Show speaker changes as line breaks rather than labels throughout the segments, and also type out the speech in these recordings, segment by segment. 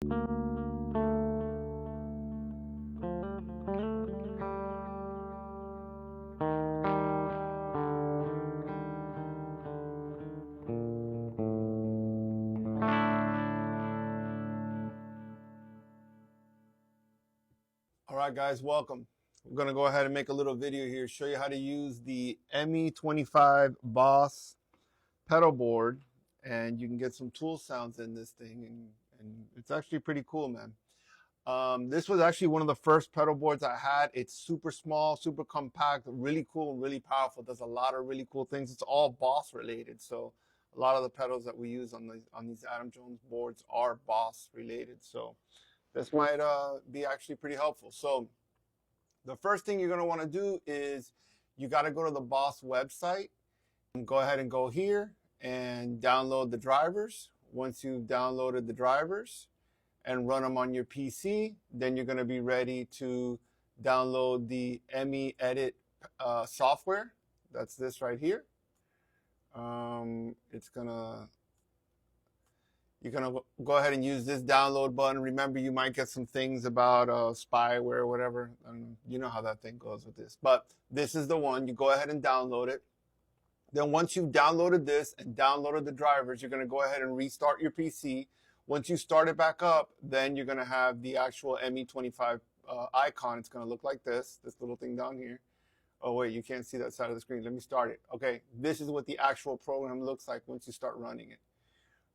All right, guys, welcome. We're going to go ahead and make a little video here, show you how to use the ME-25 Boss pedal board, and you can get some tool sounds in this thing, and it's actually pretty cool, man. This was actually one of the first pedal boards I had. It's super small, super compact, really cool, and really powerful. Does a lot of really cool things. It's all Boss related, so a lot of the pedals that we use on these Adam Jones boards are Boss related. So this might be actually pretty helpful. So the first thing you're going to want to do is you got to go to the Boss website and go ahead and go here and download the drivers. Once you've downloaded the drivers and run them on your PC, then you're going to be ready to download the ME Edit software. That's this right here. You're going to go ahead and use this download button. Remember, you might get some things about spyware or whatever. You know how that thing goes with this. But this is the one. You go ahead and download it. Then once you've downloaded this and downloaded the drivers, you're going to go ahead and restart your PC. Once you start it back up, then you're going to have the actual ME-25 icon. It's going to look like this little thing down here. Oh, wait, you can't see that side of the screen. Let me start it. Okay, this is what the actual program looks like once you start running it.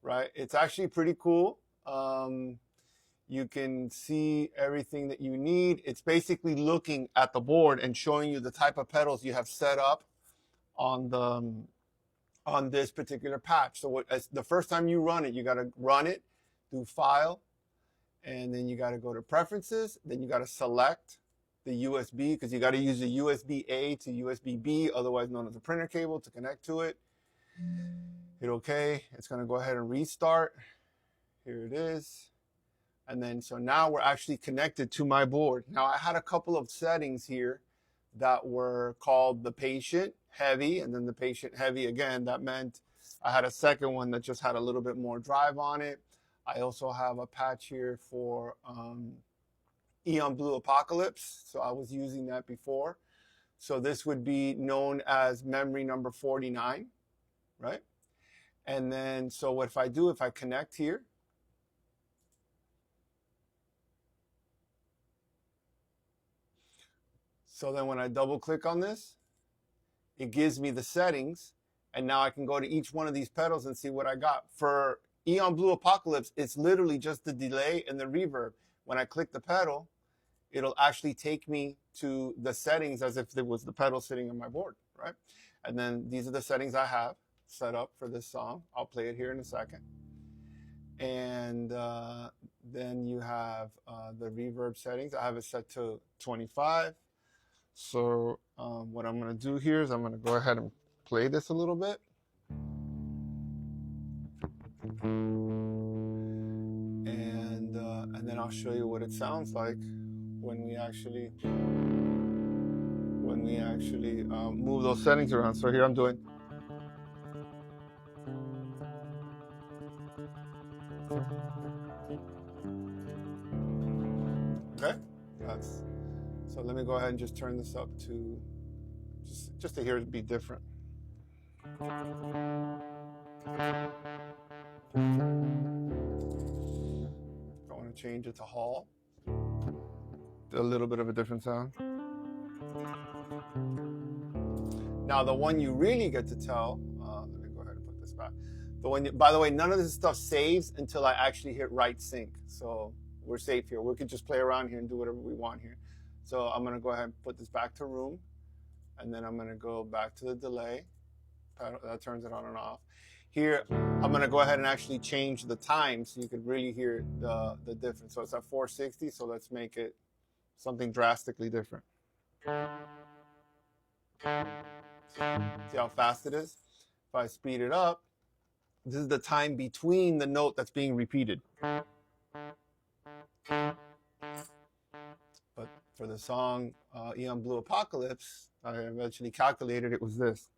Right, it's actually pretty cool. You can see everything that you need. It's basically looking at the board and showing you the type of pedals you have set up on this particular patch. So as the first time you run it, you got to run it, do File, and then you got to go to Preferences. Then you got to select the USB, because you got to use a USB-A to USB-B, otherwise known as a printer cable, to connect to it. Hit OK. It's going to go ahead and restart. Here it is. And then so now we're actually connected to my board. Now I had a couple of settings here that were called the patient heavy, and then the patient heavy again. That meant I had a second one that just had a little bit more drive on it. I also have a patch here for Eon Blue Apocalypse. So I was using that before. So this would be known as memory number 49, right? And then, so what if I connect here, so then when I double click on this, it gives me the settings, and now I can go to each one of these pedals and see what I got. For Eon Blue Apocalypse, it's literally just the delay and the reverb. When I click the pedal, it'll actually take me to the settings as if there was the pedal sitting on my board, right? And then these are the settings I have set up for this song. I'll play it here in a second. And then you have the reverb settings. I have it set to 25. So what I'm going to do here is I'm going to go ahead and play this a little bit. And then I'll show you what it sounds like when we actually move those settings around. So here I'm doing. Okay, so let me go ahead and just turn this up to just to hear it be different. I want to change it to Hall. A little bit of a different sound. Now the one you really get to tell, let me go ahead and put this back. The one, by the way, none of this stuff saves until I actually hit right sync. So we're safe here. We could just play around here and do whatever we want here. So I'm going to go ahead and put this back to room. And then I'm going to go back to the delay. That turns it on and off. Here, I'm going to go ahead and actually change the time so you could really hear the difference. So it's at 460. So let's make it something drastically different. See how fast it is? If I speed it up, this is the time between the note that's being repeated. But for the song Eon Blue Apocalypse, I eventually calculated it was this.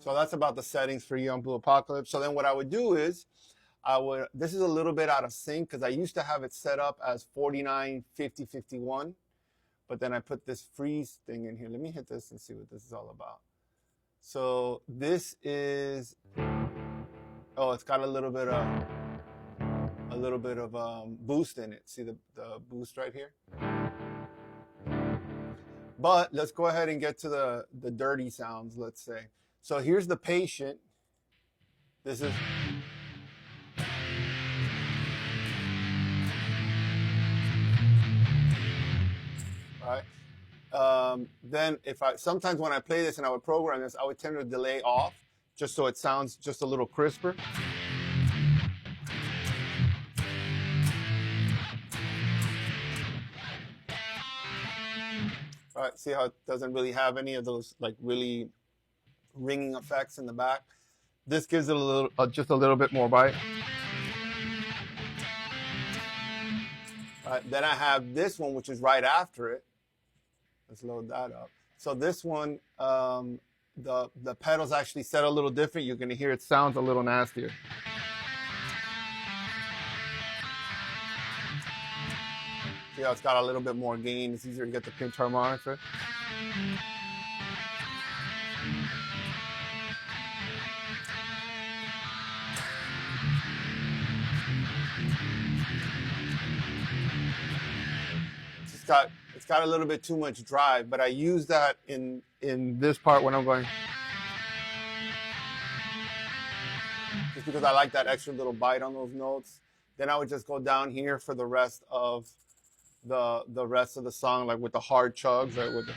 So that's about the settings for Young Blue Apocalypse. So then what I would do is, this is a little bit out of sync because I used to have it set up as 49, 50, 51. But then I put this freeze thing in here. Let me hit this and see what this is all about. So this is, oh, it's got a little bit of boost in it. See the boost right here? But let's go ahead and get to the dirty sounds, let's say. So here's the Patient. This is, right? Then sometimes when I play this and I would program this, I would tend to delay off just so it sounds just a little crisper. All right, see how it doesn't really have any of those like really ringing effects in the back. This gives it a little, just a little bit more bite. All right, then I have this one, which is right after it. Let's load that up. So this one, the pedals actually set a little different. You're going to hear it sounds a little nastier. See how it's got a little bit more gain. It's easier to get the pinch harmonics with. It's got a little bit too much drive, but I use that in this part when I'm going. Just because I like that extra little bite on those notes. Then I would just go down here for the rest of the song, like with the hard chugs, right? With the,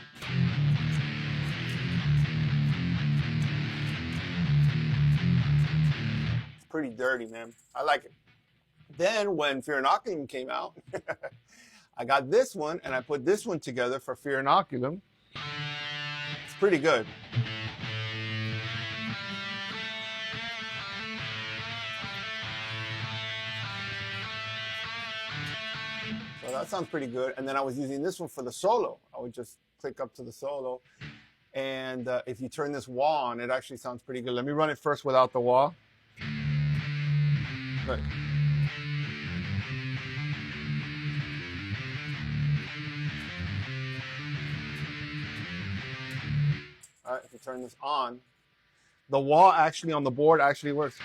it's pretty dirty, man. I like it. Then when Fear Inoculum came out, I got this one and I put this one together for Fear Inoculum. It's pretty good. So that sounds pretty good. And then I was using this one for the solo. I would just click up to the solo. And if you turn this wah on, it actually sounds pretty good. Let me run it first without the wah. Good. All right, if you turn this on, the wah actually on the board actually works.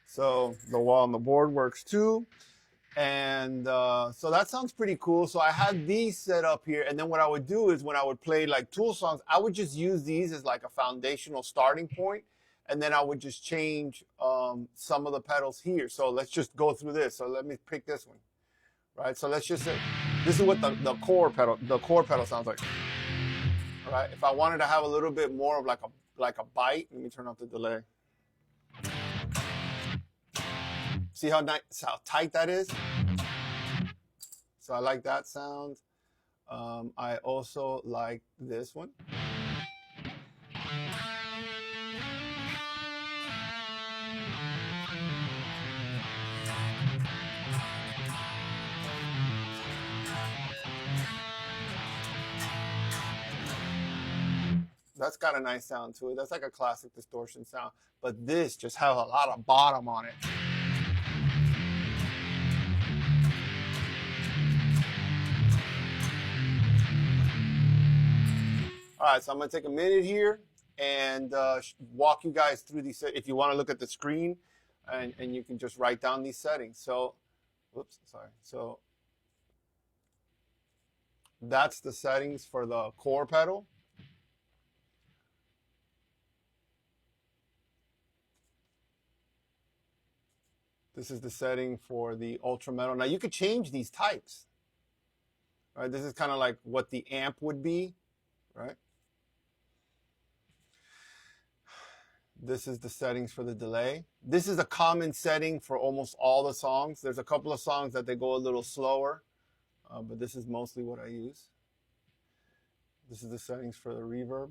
So the wah on the board works too. And so that sounds pretty cool. So I had these set up here. And then what I would do is when I would play like Tool songs, I would just use these as like a foundational starting point. And then I would just change some of the pedals here. So let's just go through this. So let me pick this one, right? So let's just say, this is what the core pedal sounds like, all right? If I wanted to have a little bit more of like a bite, let me turn off the delay. See how tight that is? So I like that sound. I also like this one. That's got a nice sound to it. That's like a classic distortion sound. But this just has a lot of bottom on it. All right, so I'm going to take a minute here and walk you guys through these. If you want to look at the screen, and you can just write down these settings. So, whoops, sorry. So that's the settings for the core pedal. This is the setting for the ultra metal. Now you could change these types. All right, this is kind of like what the amp would be, right? This is the settings for the delay. This is a common setting for almost all the songs. There's a couple of songs that they go a little slower. but this is mostly what I use. This is the settings for the reverb.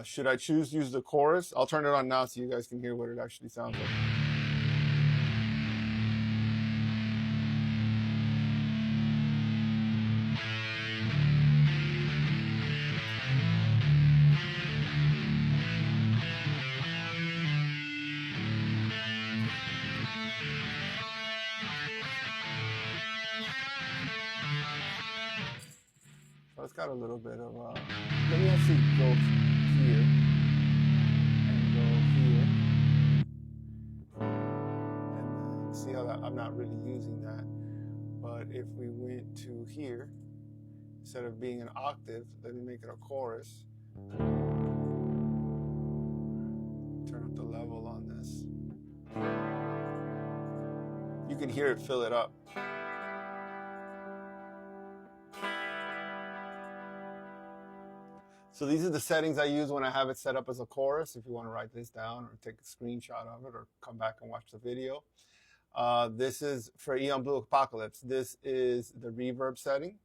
Should I choose to use the chorus? I'll turn it on now so you guys can hear what it actually sounds like. So it's got a little bit of, let me actually go here and go here. And then see how that, I'm not really using that. But if we went to here, instead of being an octave, let me make it a chorus. Turn up the level on this. You can hear it fill it up. So these are the settings I use when I have it set up as a chorus. If you want to write this down or take a screenshot of it or come back and watch the video. This is for Eon Blue Apocalypse. This is the reverb setting.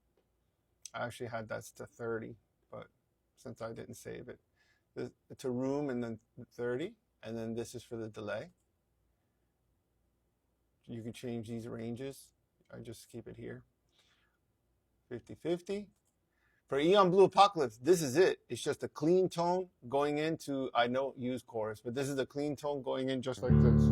I actually had that to 30, but since I didn't save it. To room and then 30. And then this is for the delay. You can change these ranges. I just keep it here. 50-50. For Eon Blue Apocalypse, this is it. It's just a clean tone going into, I don't use chorus, but this is a clean tone going in just like this.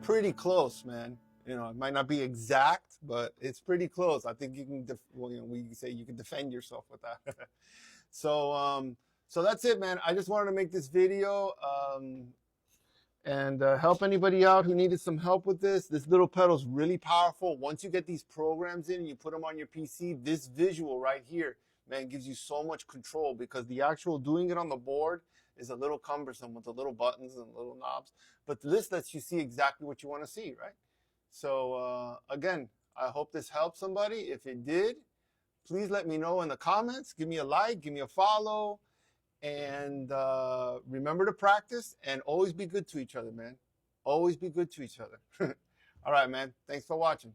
Pretty close, man. You know, it might not be exact, but it's pretty close. I think you can, well, you know, we say you can defend yourself with that. So, so that's it, man. I just wanted to make this video and help anybody out who needed some help with this. This little pedal is really powerful. Once you get these programs in and you put them on your PC, this visual right here, man, gives you so much control because the actual doing it on the board is a little cumbersome with the little buttons and little knobs. But this lets you see exactly what you want to see, right? So again, I hope this helped somebody. If it did, please let me know in the comments. Give me a like, give me a follow, and remember to practice and always be good to each other, man. Always be good to each other. All right, man. Thanks for watching.